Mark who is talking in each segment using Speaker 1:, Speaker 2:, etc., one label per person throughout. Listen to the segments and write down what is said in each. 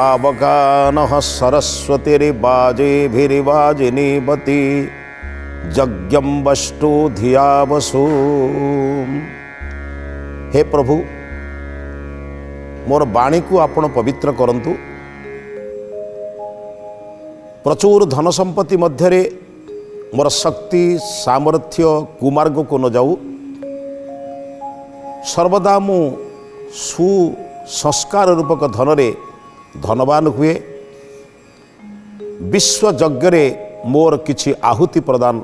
Speaker 1: सावगानः सरस्वतीर्वाजेभिर्वाजिनीवती यज्ञं वष्टु धिया वसु। हे प्रभु मोर बाणी को आपण पवित्र करंतु। प्रचुर धन संपत्ति मध्यरे मोर शक्ति सामर्थ्य कुमार्ग को न जाऊ। सर्वदा मु सुसंस्कार रूपक धनरे धनवान हुए। विश्व यज्ञ मोर किछि आहुति प्रदान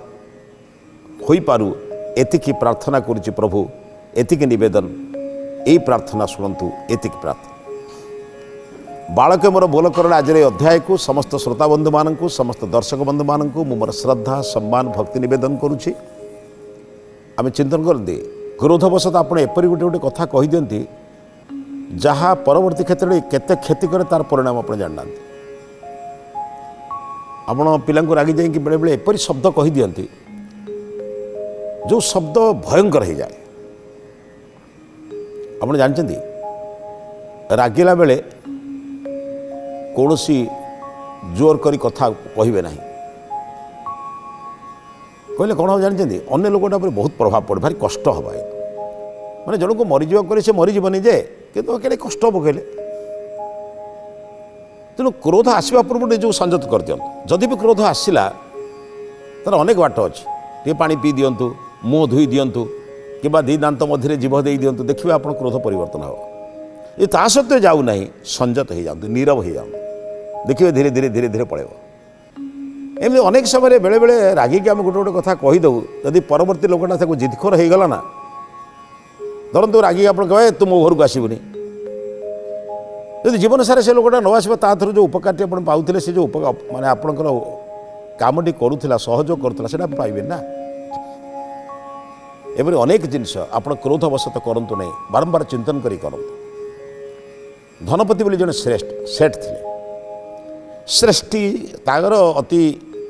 Speaker 1: होई पारु एतिकी प्रार्थना करुछि प्रभु। एतिकी निवेदन यही प्रार्थना शुणु। एतिकी प्रार्थना बालक मोर बोलकरण आज अध्याय को समस्त श्रोता बंधु मान समस्त दर्शक बंधु मान मोर श्रद्धा सम्मान भक्ति निवेदन करुछि। आम चिंतन करते क्रोधवशत आप एपरी गोटे गोटे कथा कही दियंती जहाँ परवर्ती क्षेत्र में केते क्षति करे तार परिणाम आप जानना। आपण पिला रागी जाकि बेले बेले एपरी शब्द कही दियंती जो शब्द भयंकर हो जाए। आप जानते रागिला बेले कौन सी जोर करी कथा कहे ना कहले कौन हम जानते अन्य लोकटा पर बहुत प्रभाव पड़े भारी कष्ट हम माने जन को मरीजा करे से मरीजनी जे कि कड़े कष्ट हम कहले। तेणु क्रोध आसवा पूर्व जो संयत कर दियंतु। जदि भी क्रोध आसला तार अनेक बाट अच्छी टे पानी पी दियंतु मुँह धोई दियंतु कि दी दांत मध्य जीभ दे दियंतु देखिए आप क्रोध परिवर्तन हो। ये ता सत्वे जाऊ नहीं संयत हो जातु नीरव हो जाऊ देखिए धीरे धीरे धीरे धीरे पड़े। एमती अनेक समय बेले बेले रागिकी आम गोटे गोटे कथा कहीदे जदि परवर्ती लोकटा ताको जिदखोर हो गला ना धरतु रागिकी आप कहे तू मो घर को आसबुनि जदि जीवन सारा से लोकटा न आसो ता थ्रू जो उपकारटी आप पाते से जो माने आपणकर कामटी करूला सहयोग करूला से पाइबे ना। एपरी अनेक जिनस आप क्रोधवशत करंतु नहीं बारंबार चिंतन करी करंतु। धनपति बोली जने श्रेष्ठ सेठ थे श्रेष्ठी तागर अति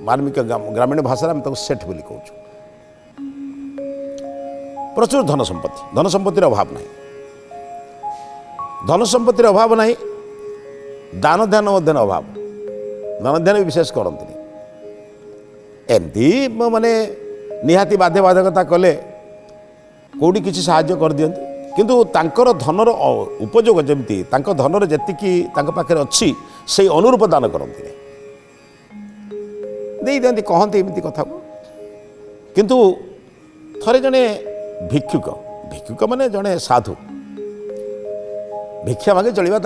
Speaker 1: मार्मिक ग्रामीण भाषा में सेठ बोली कहूँ। प्रचुर धन संपत्तिर अभाव नहीं धन संपत्तिर अभाव नहीं दान ध्यान अभाव दान ध्यान भी विशेष करते एमती माने निहाती बाध्य बाधकता कले कौटी किसी साहाय्य कर दियंती किंतु तांकर धनर उपयोग जमती धनर जेतिकी पाखे अच्छी से अनुरूप दान करते दे दियंती कहते एमती कथा किंतु थरे जने भिक्षुक भिक्षुक माने जने साधु भिक्षा मागे चलवा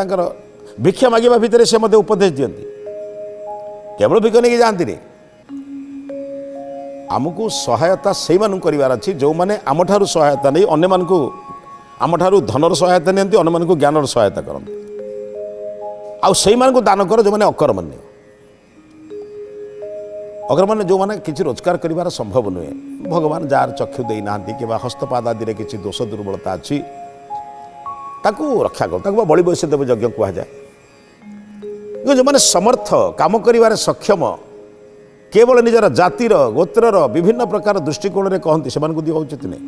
Speaker 1: भिक्षा मागिबा भितर से मते उपदेश दियंती केवल भिक्ष नहीं जाती रे आमको सहायता से करार अच्छी जो मैंने आम ठारू सहायता नहीं अन्य मानकु आम ठारू धनर सहायता नियंती अन्य मानकु ज्ञानर सहायता करते आउ से दान कर जो मैंने अकर्मण्य अकर्मण्य जो मैंने किसी रोजगार करार संभव नुहे भगवान जार चक्षु देना कि हस्तपाद आदि किसी दोष दुर्बलता अच्छी ताकू रक्षा कर बलि वैश्य देव यज्ञ कहुए जो मैंने समर्थ काम कर सक्षम केवल निजर जातिर गोत्रर विभिन्न प्रकार दृष्टिकोण में कहती से दिवा उचित नहीं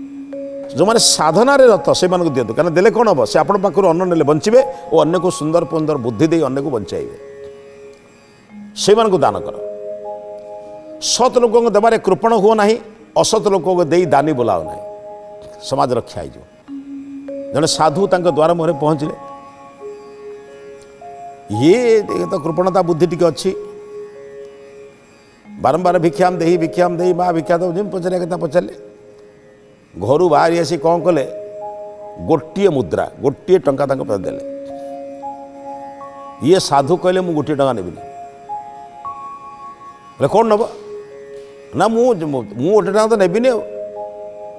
Speaker 1: जो मैंने साधनार रथ से दिंतु क्या देले कौन हम से आप अन्न ने बंचे और अन्य को सुंदर पुंदर बुद्धि दे अन्य को बचाइबे से दान कर। सत लोक देवार कृपण हुओ ना असत लोक दे दानी बोलाओ ना समाज रक्षा हो। जड़े साधु द्वार मुहर पहुँचले ये तो कृपणता बुद्धि टी अच्छी बारंबार भिक्षाम दे माँ भिक्षा दो पचारे कथा पचारे घर बाहरी आसी कौन कले गोटे मुद्रा गोटे टंका देले ये साधु कहले मु गोटे टंका नेबिनी कौन नब ना मुझे गोटे टंका तो नेबिनी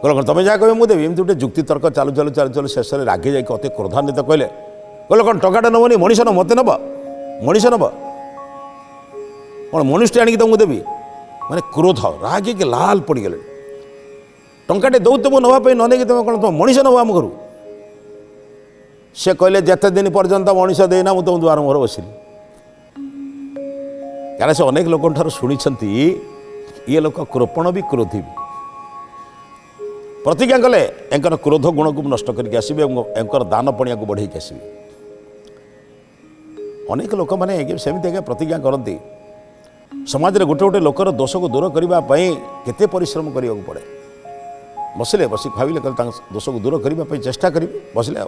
Speaker 1: कह तुम जहाँ कहे मुझे एमती गोटे जुक्ति तर्क चालू चालू चालू चालू शेष में रागे जाकि अति क्रोधान्वित कहले कौन टंकाटा नबनी मनीष न मत नब मनीष नब कौन मनुष्य आनिक तुमको देवी माने क्रोध रागे के लाल पड़गले टंकाटे दौ तुम नापी न नहीं तुम कौन तुम मनीष नब आम घर से कहले जिते दिन पर्यंत मनीष देना मुझे तुम द्वार मोहर बसिली क्या से अनेक लोक शुणी ये लोक कृपण भी क्रोधी भी प्रतिज्ञा कले एंकर क्रोध गुण को नष्ट करके आसबे एंकर दान पणिया को बढ़े आसबे अनेक लोक मैंने सेमती आज्ञा प्रतिज्ञा करती समाज में गोटे गोटे लोकर दोष को दूर करने केते परिश्रम करने को पड़े बसिले बस भाविले दोष को दूर करने चेष्टा करेंगे बसिले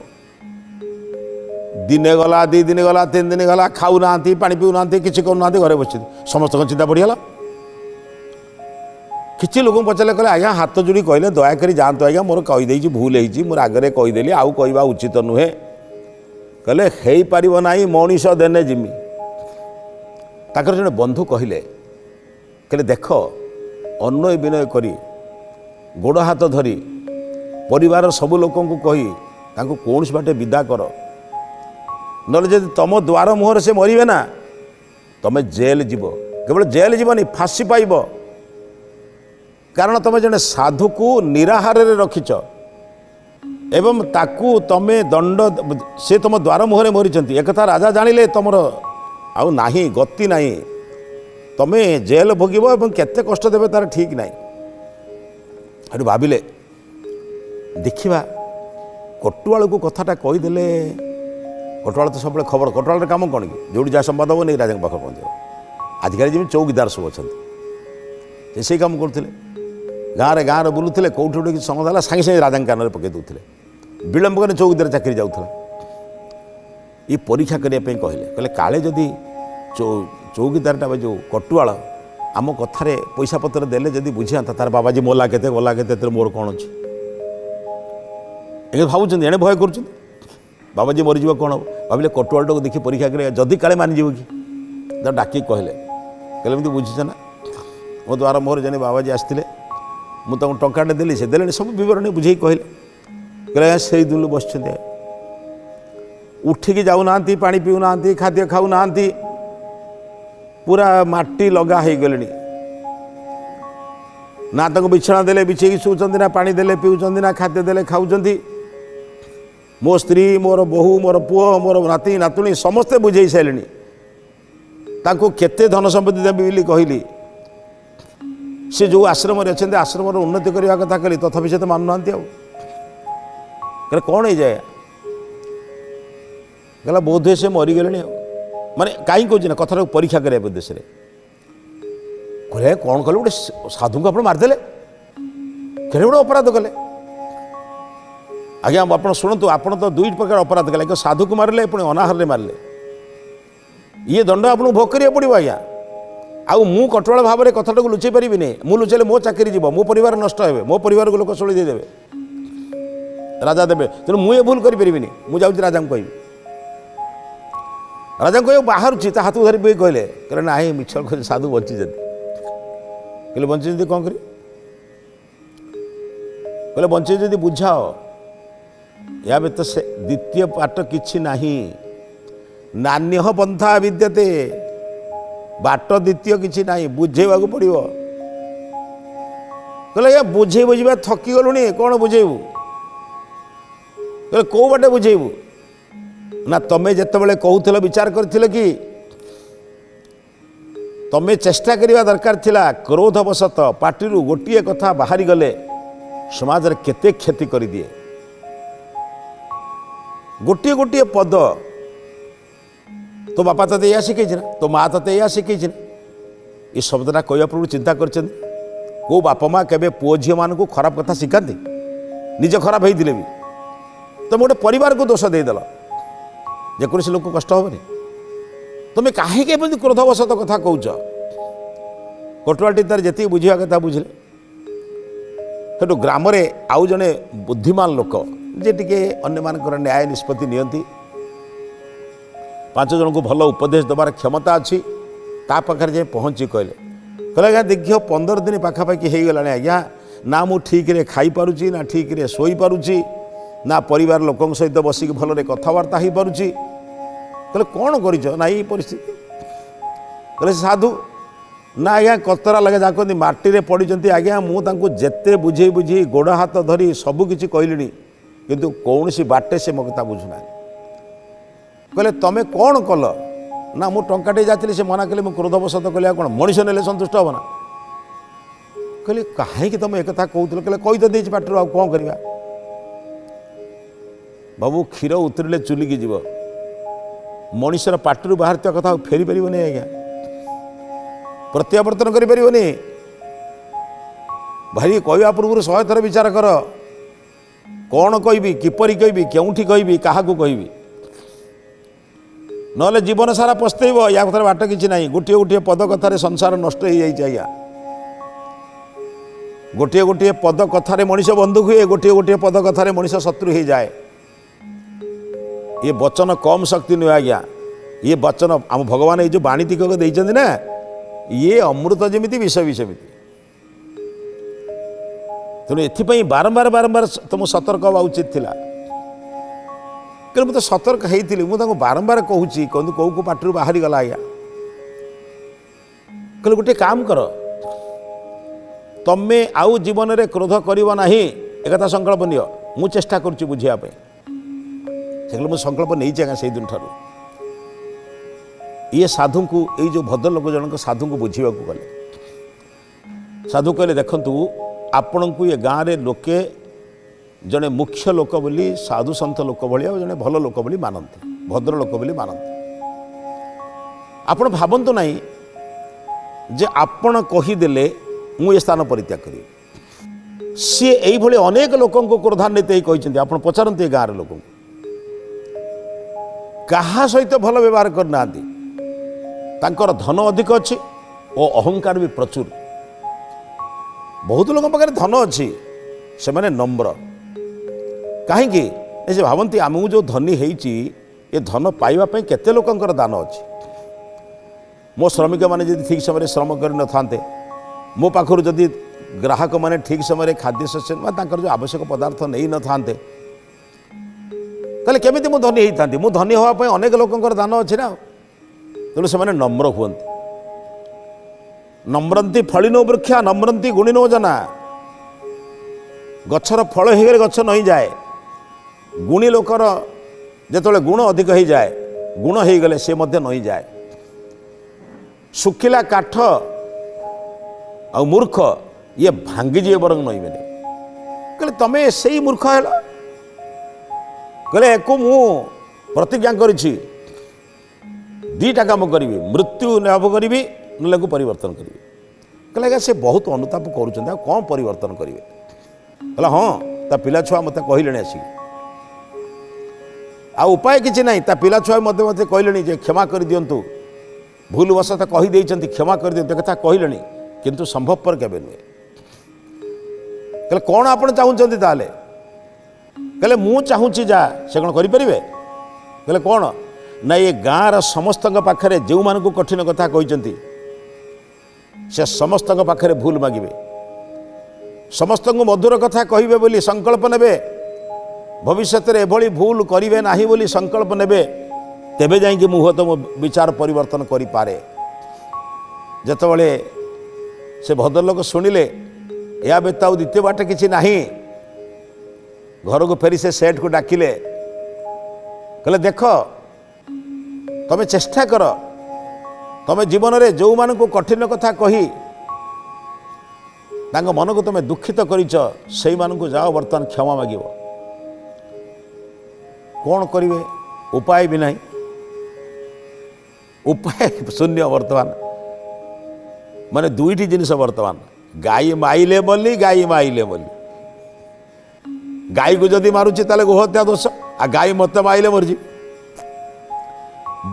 Speaker 1: दिने गला 2 दिन गला 3 दिन गला खाऊ ना पानी पीऊ ना कि करूना घरे बस समस्त चिंता बढ़ीगला किसी लोग पचारे कहले आज्ञा हाथ जोड़ी कहले दयाक जातु आज्ञा मोर कहीदे भूल होती मोर आगे कहीदेली आउ कहवा उचित नुहे कहले हो पार ना मनीष देने जिमी ताकर जड़े बंधु कहले देख अन्वय विनय करी गोड़ हाथ धरी परिवार सब लोक कही कौन बाटे विदा कर ना जब तुम द्वार मुहर से मरवे ना तुम्हें जेल जीव केवल जेल जीवनी फांसी पाइब कारण तुम जड़े साधु को निराहार रखिच एवं ताकू तमें दंड से तुम द्वार मुहर मरीचंती एक कथा राजा जानिले तुमर आउ नाही गति नाही तमें जेल भोगब और केते कष्ट देवे तार ठीक नाही हेटु भाविले देखिबा कटुआल को कथाटा कहीदेले कटुआल तो सब खबर कटुआल काम कौन कि जो जहाँ संवाद हम नहीं राजा पाखे पहुँच आजिकल जमी चौकीदार सब अच्छा से कम करुले गाँव में बुलूले कौट गोटे कि संवाद है सागे सागे राजा कान में पकई दूसरे विलंब कर चौकीदार चाकरी जाऊला ये परीक्षा करने कहले काले जदि चौकीदारटा जो कटुआल आम कथार पैसा पत्र देले जदि बुझा तार बाबाजी मोला केते गला केते मोर कौन अच्छी ए भावुं एणे भय कर बाबाजी मरीज कौन हम भाविले कटुआलटा को देखी परीक्षा कर जदि काले मानिज कि डाक कहले कहले बुझीच ना मो द्वार मोहर जन बाबाजी आसते मुझे टंकाटे देली से देले सब बरण बुझे कहले कहले से दिन बस उठिकी जाऊना पानी पीऊना खाद्य खाऊना पूरा माटी लगा हो गले ना तक बिछना देले बिछे शोचंती ना पानी देले पीउचंती ना खाद्य देले खाऊचंती मो स्त्री मोर बहु मोर पुओ मोर नाती नातुणी समस्ते बुझे सारे ताको केते धन संपत्ति देवी बोली कहली से जो आश्रम अच्छे आश्रम उन्नति करने कथा कहली तथापि से तो मानुना कौन हो जाए कहला बोध हुए से मरीगले माने कहीं कौन कथा परीक्षा करने उद्देश्य कहले कौन कले गोटे साधु को आप मारिदे कहले गोटे अपराध कले आज्ञा आप शुणु आप तो 2 प्रकार अपराध कले एक साधु को मारे पुणी अनाहार मारे ये दंड आपको भोग करिया पड़ो आज्ञा आउ मु कटुआल भाव में कथाटा को लुचै पारि मु लुचेले मो चाकरी जीव मो परिवार नष्ट हे मो परिवार को लोक शोली देदेवे राजा देवे तेणु मुझे भूल करी मु जाऊँ राजा को कहबी राजा कह बाहर हाथ धरी भी कहले कहले ना मिछ साधु बची कहले बची कौन करी कहले बची जदि बुझाओ या तो से द्वितीय पाठ किछि नाही नान्य पंथा विद्यते बाट द्वितीय किछि नाही बुझेवा को पड़िबो कहले या बुझे बुझा थकी गलुनी कौन बुझेबू कहले कौ बाटे बुझेबू ना तमें जिते कहूल विचार कर कि तमें चेष्टा करने दरकार थिला क्रोधवशत पार्टी गोटे कथा बाहरी गले समाज रे केते क्षति कर दिए गोटे गोटे पद तो बापा ते या शिखे ना तो माँ ते या शिखे ना ये शब्दटा कहवा पूर्व चिंता कर बापा माँ केबे पुओ झी मान को खराब कथा शिखाती निज खराब होते भी तुम गोटे परिवार को दोष देदेल जेकोसी लोक कष्ट हेनी तुम्हें कहीं क्रोधवशत कथा कौच कटुआटी तार जी बुझा कथा बुझे सेठू ग्राम आउ जड़े बुद्धिमान लोक जे टिके अन्य मानकर न्याय निष्पत्ति नियंती 5 जन को भल उपदेश देवार क्षमता अच्छी पाखे जाए पहुँची कहले आज्ञा देखियो 15 दिन पाखापाखि हो गला आज्ञा ना मु ठीक रे खाई पारुची ना ठीक रे सोई पारुची ना परिवार लोकों सहित बसिक भल कथबार्ता हो पारुची कहले कौन कर ना ये परिस्थिति कहले साधु ना आज्ञा कतरा लगे जहाँ कहते माटी रे पड़ी आज्ञा मुझे जेते बुझे बुझे गोड़ हाथ धरी सबकि कहली किंतु कौन सी बाटे से मो कथा बुझुना कहले तमें कौन कल ना मु टंकाटे जाती से मना कले क्रोधवशत कले कौन मनीष ने संतुष्ट हम ना कहले कहीं तुम एक कथा कहते कहले कही तो देती पाटर आ कौन करवा बाबू क्षीर उतरिले चुलिकी जीव मनुष्यर पाटरू बाहर कथा फेरी पार आज्ञा प्रत्यावर्तन करें भाई कहवा पूर्व 100 थर विचार कर कौन कहबी किपरि कहबी केउठी कहबी क्या कहबी ना जीवन सारा पस्तेब या कथार बाट कि ना गोटे गोटे पद कथार संसार नष्ट हो जाए आज्ञा गोटे गोटे पद कथार मनीष बंधु हुए गोटे गोटे पद कथार मनीष शत्रु हो जाए ये वचन कम शक्ति नुहे आज्ञा ये वचन आम भगवान ये जो बाणी टिकक देते ना ये अमृत जमी विष विषमिति तेणु एपाई बारंबार बारंबार तुम सतर्क हवा उचित थिला कि मुझे सतर्क होती मुझे बारंबार कहूँ कहूँ कौ को पाटरू बाहरी गला आज्ञा कहले गोटे काम कर तमें आउ जीवन में क्रोध करिबो नाही एकथा संकल्प नियो मु चेष्टा करुच्ची बुझापी से मुझे संकल्प नहीं आज्ञा से दिन ठार ये साधु को ये जो भद्रलोक जनक साधु को बुझा गले साधु कहले देखंतु आपण को ये गाँव में लोके जड़े मुख्य लोक बोली साधु सन्थ लोक भाया जड़े भल लोक बोली मानती भद्र लोक बोली मानती आपण भावतु ना जे आपण कहीदेले मु ये स्थान परित्याग करी सी यही अनेक लोक क्रोधान्वित कहते आप पचारती गाँव लोक क्या सहित भल व्यवहार करना तांकर धन अधिक अच्छी और अहंकार भी प्रचुर बहुत लोक पाखे धन अच्छी से माने नम्र कहीं से भावती आमको जो धनी होती ये धन पाइबापी केते लोकंकर दान अच्छी मो श्रमिक मैंने जब ठीक समय श्रम कर न था मो पाखर जदि ग्राहक मैंने ठीक समय खाद्य शस्य जो आवश्यक पदार्थ नहीं न था कहले केमिति मु धनी होता मु धनी होगापी अनेक लोकंकर दान अच्छी ना तेणु से नम्र हुए नम्रंती फलिनो वृक्षा नम्रंती गुणिनो जना गछर फल हो गले गछ नहीं जाए गुणी लोकर जिते गुण अधिक हो जाए गुण हो गले सी नहीं जाए सुखिला काठ आ मूर्ख ये भांगीजे बरंग नईबे कहले तमें से मूर्ख है कहले एको मु प्रतिज्ञा करी दीटा काम करी मृत्यु लाभ करी ना परिवर्तन करी कहले आज्ञा से बहुत अनुताप करुँच कौन परिवर्तन करेंगे कहला हाँ ता पिला छुआ मत कहले आसिक आ उपाय किसी ना ता पिला छुआ मत मत कहले जे क्षमा कर दिंतु भूल वशत कहीदे क्षमा कर दिंतु कथा कहले किंतु संभवपर केबे नुहे कहले कौन आप चाहते ताले कहले मु चाहूँगी जा से कौन करें कहले कौन ना ये गाँव समस्त पाखे जो मान कठिन कथा कहते से समस्त पाखे भूल मागे समस्त मधुर कथा कहे बोली संकल्प ने भविष्य में एभली भूल करेंगे ना बोली संकल्प ने तेबे जाइए मुह तो मो विचार परिवर्तन करें जितेबले से भद्रलोक शुणिले या व्यतीत आउ द्वितीय बाट कि ना घर को फेरी से सेठ को डाकिले कहले देख तमें चेष्टा कर तमें जीवन में जो मान को कठिन कथा कही मन को तुम्हें दुखित करिच से मानू जाओ बर्तमान क्षमा माग कौन करेंगे उपाय भी नहीं उपाय शून्य बर्तमान माने दुईटी जिनिस बर्तमान गाई माइले बोली गाई माइले बोली गाई को जदि मारुची ताले गोहत्या दोष आ गाई मत माइले मरजी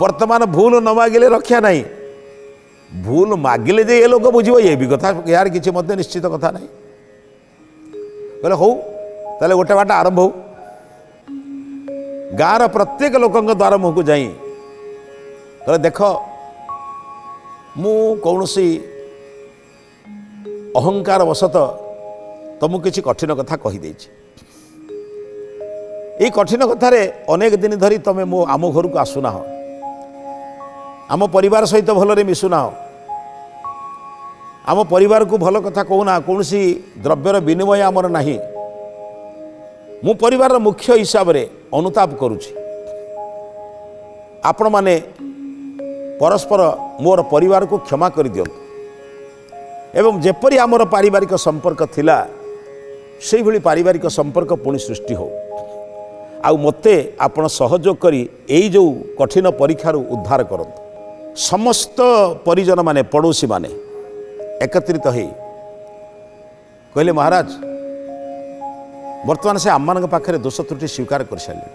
Speaker 1: वर्तमान भूल न मागिले रक्षा नहीं भूल मागिले जे ये लोक बुझे ये भी कथा यार किसी मत निश्चित कथा नहीं बोले हौ ताले गोटे बाट आरंभ हो गाँव प्रत्येक लोक द्वार मुह को जाई कहले देख मु कौन सी अहंकार वशत तुमको किसी कठिन कथा कहीदे ये कठिन कथार अनेक दिन धरी तुम मो आम घर को आसुना आम परिवार सहित भलरे मिशुना आम परिवार को भल कथा कहूना कौन सी द्रव्यर विनिमय आमर ना मु परिवार मुख्य हिसाब से अनुताप करुछि आपण माने परस्पर मोर परिवार को क्षमा कर दियंतु एवं जेपरी आमर पारिवारिक संपर्क थिला से भली पारिवारिक संपर्क पुणी सृष्टि हो आउ मते आपण सहयोग करी एई जो कठिन परीक्षार उद्धार करंतु। समस्त परिजन माने पड़ोसी माने एकत्रित हो कहले महाराज वर्तमान से आम मान पाखे दोष त्रुटि स्वीकार कर सारे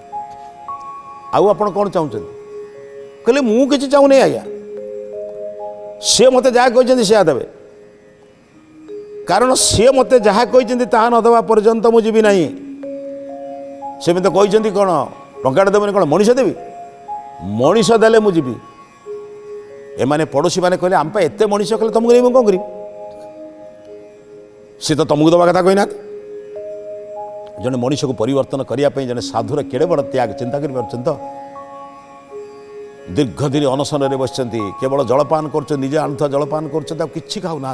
Speaker 1: आउ आपण कौन चाहते कहले मु किसी चाहूनी आज्ञा सी मत जहाँ कहते सी देवे कारण सी मत जहाँ कहते ता नदवा पर्यंत मुझे ना सेमि तो कहते कौन टंका देवनी कौन मनीष देवी मनीष देले मुझे एमाने पड़ोशी मैंने कहले आम एत मनीष कले तुमको नहीं कौन करी सी तो तुमको दवा कथा कहना जड़े मनीष को परिवर्तन करने जड़े साधुर केड़े बड़ त्याग चिंता कर दीर्घ दिन अनशन में बस केवल जलपान कर निजे आणुवा जलपान कर कि खाऊना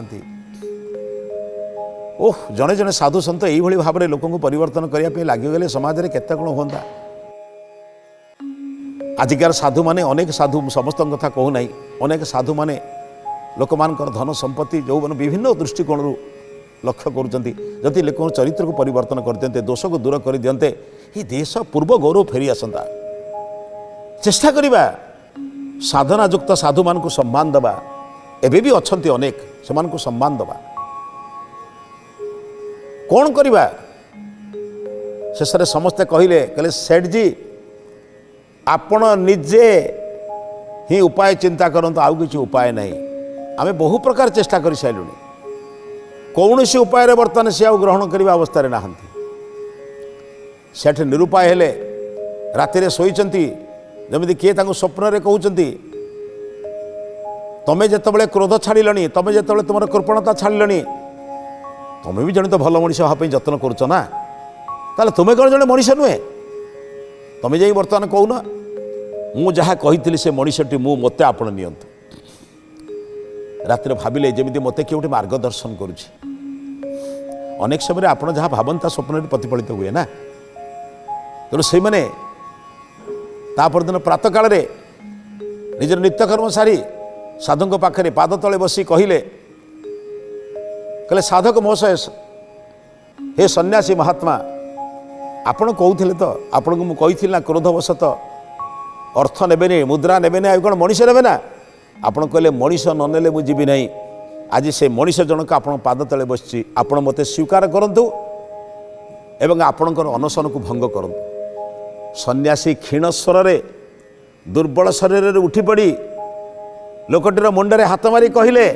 Speaker 1: ओह जड़े जड़े साधु सन्त यही भाव में लोक परिवर्तन करने लगिगले समाज में केते कौन होता आजिकार साधु माने अनेक साधु समस्त कथा कहूना अनेक साधु माने लोक मान धन संपत्ति जो मैंने विभिन्न दृष्टिकोण लक्ष्य करुँच लोक चरित्र को परिवर्तन कर दियंते दोष को दूर कर दियंते ये देश पूर्व गौरव फेरी आसंता चेष्टा करिबा साधना युक्त साधु मान को सम्मान दबा एबे भी अच्छंती अनेक से मान को सम्मान दबा कौन करिबा शेष समस्ते कहले सेठ जी आपण निजे ही उपाय चिंता करंतु आउ किसी उपाय नहीं आमे बहु प्रकार चेष्टा कर सारूँ कौन सी उपाय बर्तमान सी ग्रहण करने अवस्था ना सेठ निरुपाय हेले राति शोचती जमी किए स्वप्न रे कहते तमें जिते क्रोध छाड़िलनी तमें जिते तुम कृपणता छाड़िलनी तुम्हें भी जड़े तो भल मनीष हाँपी जत्न करुच ना ताले तुम्हें कौन जड़े मनीष नुहे तुम्हें जाई बर्तमान कहून मु जहाँ कही से मनीषटी मत आपण नियंतु रातिर भाविले जमी मत किए गोटे मार्गदर्शन करुच्ची अनेक समय आप जहाँ भावता स्वप्न प्रतिफलित हुए ना तेणु से मैंने तापर प्रातः काल निजर नित्यकर्म सारी साधु पाखे पाद तले बसी कहले साधक महाशय हे सन्यासी महात्मा आपण कहते तो आपण को मुझे ना क्रोधवशत अर्थ ने मुद्रा ने कौन मनीष ने ना आपण कहले मनीष ननेले मुझे जीवी नहीं आज से मनीष जनक आप पाद तले बसची आपण मते स्वीकार करंतु एवं आपणकर अनशन को भंग करंतु सन्यासी क्षीण स्वर रे दुर्बल शरीर उठी पड़ी लोकटीर मुंडे हाथ मारी कहले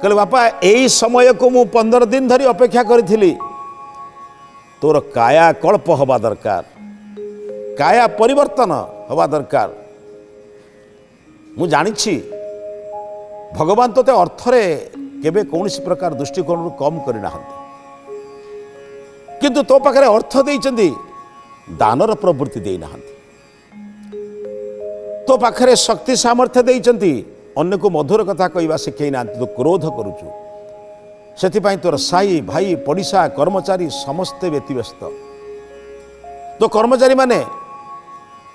Speaker 1: बापा यही समय को मु 15 दिन धरी अपेक्षा करी तोर काया कल्प हवा दरकार काया परिवर्तन हवा दरकार मु जानी भगवान तोते अर्थरे केबे कौन प्रकार दृष्टिकोण कम करना किंतु तो पाखे अर्थ देइचंदी दानर प्रवृत्ति देना तो पाखे शक्ति सामर्थ्य देइचंदी अन्य को मधुर कथा कहवा शिखई ना तो क्रोध करुचु से तोर साई भाई पड़िशा कर्मचारी समस्ते व्यतिव्यस्त तो कर्मचारी माने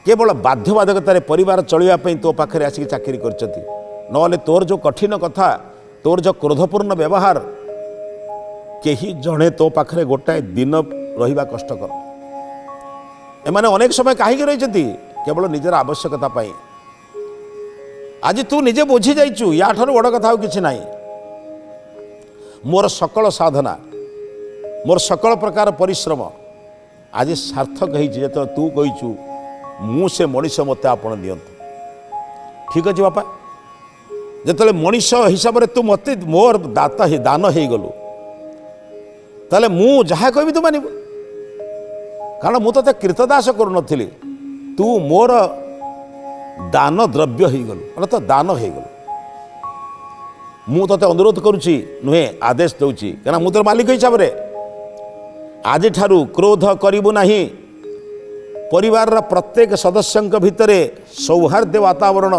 Speaker 1: केवल बाध्यबाधकतार परिवार चलवाई तो पाखे आसिक चाकरी कर तोर जो कठिन कथा तोर जो क्रोधपूर्ण व्यवहार केही जड़े तो पाखे गोटाए दिन रहिबा कष्टकर एमाने अनेक समय कहीं रही केवल निजर आवश्यकता पाई आज तू निजे बुझी जाइचु या ठारू बड़ कथा किसी ना मोर सकल साधना मोर सकल प्रकार परिश्रम आज सार्थक हो तू कहीचु मु से मनीष मत आपण दियंतु ठीक अच्छे बापा जिते मनीष हिसाब से तू मत मोर दाता दान हो गलु ताले मु जहाँ कहि तू मानबु कारण मु ते कृतदास करूनी तू मोर दान द्रव्य हो गलु अर्थात दान हो गलु मु ते अनुरोध करुच्ची नुहे आदेश दूची क्या मु तो मालिक हिसाब से आज ठारू क्रोध करिबु नाही परिवार प्रत्येक सदस्य भितर सौहार्द वातावरण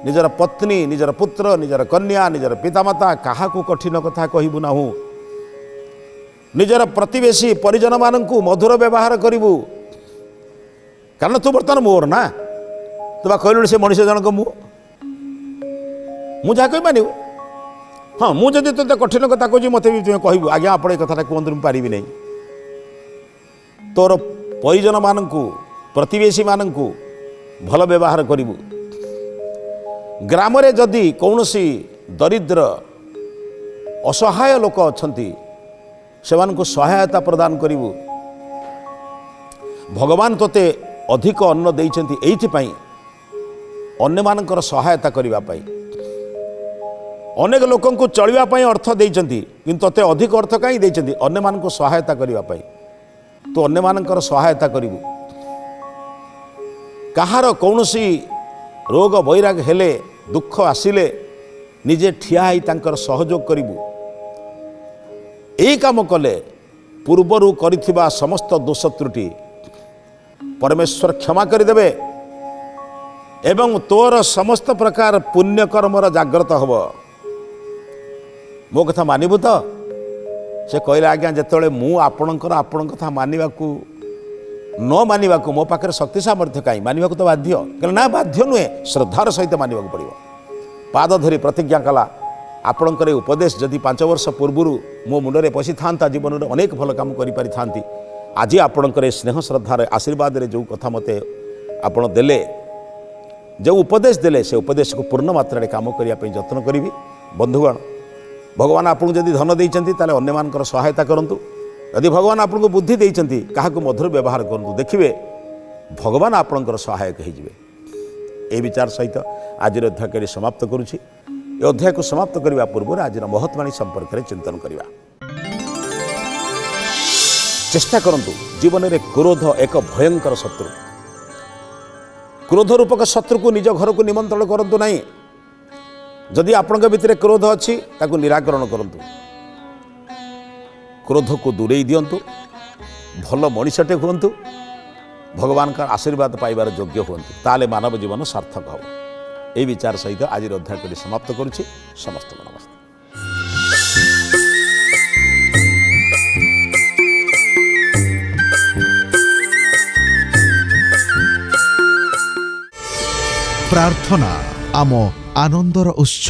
Speaker 1: निजर पत्नी निजर पुत्र निजर कन्या निजर पितामाता क्या कठिन कथा कहबू ना निजर प्रतिवेशी परिजन मानू मधुर व्यवहार करू कारण तू बर्तमान मोर ना तू कहलु से मनीष जनक मुझे कही मानव हाँ मुझे तो कठिन कथा कहूँ मत भी तुम्हें कहबू आज्ञा आप कथा कहतु पारि नहीं तोर परिजन मानकु प्रतिवेशी मानकु भल व्यवहार करिबु। ग्राम रे जदि कौनसी दरिद्र असहाय लोक अछंती सेमानकु सहायता प्रदान करिबु। भगवान तोते अधिक अन्न देइछंती एइथि पई अन्य मानकर सहायता करिबा पई। अनेक लोकंकु चलिबा पई अर्थ देइछंती किंतु तोते अधिक अर्थ काई देइछंती अन्य मानकु सहायता करिबा पई। तो अन्य मानकर सहायता करिबु। कहार कौनसी रोग बैराग हेले दुख आसिले निजे ठिया ही तांकर सहयोग करिबु। एई काम कले पूर्वरु करिथिबा समस्त दोष त्रुटि परमेश्वर क्षमा करदेवे एवं तोर समस्त प्रकार पुण्य कर्मर जागृत हब। मो कथा मानिबु तो से कहले आज्ञा जेतले मु आपणकर आपण कथा मानिबाकू न मानिबाकू मो पाखे शक्ति सामर्थ्य कहीं मानिबाकू तो बाध्य कहले ना बाध्य नुहे श्रद्धार सहित मानिबाकू पड़िबो। पाद धरी प्रतिज्ञा कला आपणकर उपदेश जदि 5 वर्ष पूर्व मो मुंडरे पशि था जीवन में अनेक भल काम करि पारि थांती। आज आपणकर स्नेह श्रद्धार आशीर्वाद रे जो कथा मते आपण देले जो उपदेश देले से उपदेश को पूर्ण मात्रा काम करने जत्न करी। बंधुगण भगवान आपको जदि धन देइचंती ताले अन्य मानकर सहायता करंतु। यदि भगवान आपको बुद्धि देइचंती काहाकु मधुर व्यवहार करंतु। देखिए भगवान आपणकर सहायक होइजिवे। ए विचार सहित आज अध्याय समाप्त करुछि। ए अध्याय को समाप्त करने पूर्व आज महत्वाणी संपर्क में चिंतन करवा। चेष्टा करंतु जीवन में क्रोध एक भयंकर शत्रु। क्रोध रूपक शत्रु को निज घर को निमंत्रण करंतु नहीं। जदि आपणक भितर क्रोध अच्छी ताकू निराकरण करंतु। क्रोध को दूरेई दियंतु। भल मनीषटे हुंतु। भगवान का आशीर्वाद पाइबार योग्य हुंतु। ताले मानव जीवन सार्थक हो। ए विचार सहित आज अध्याय समाप्त करुछि। समस्त नमस्ते।
Speaker 2: प्रार्थना आम आनंदर उत्स।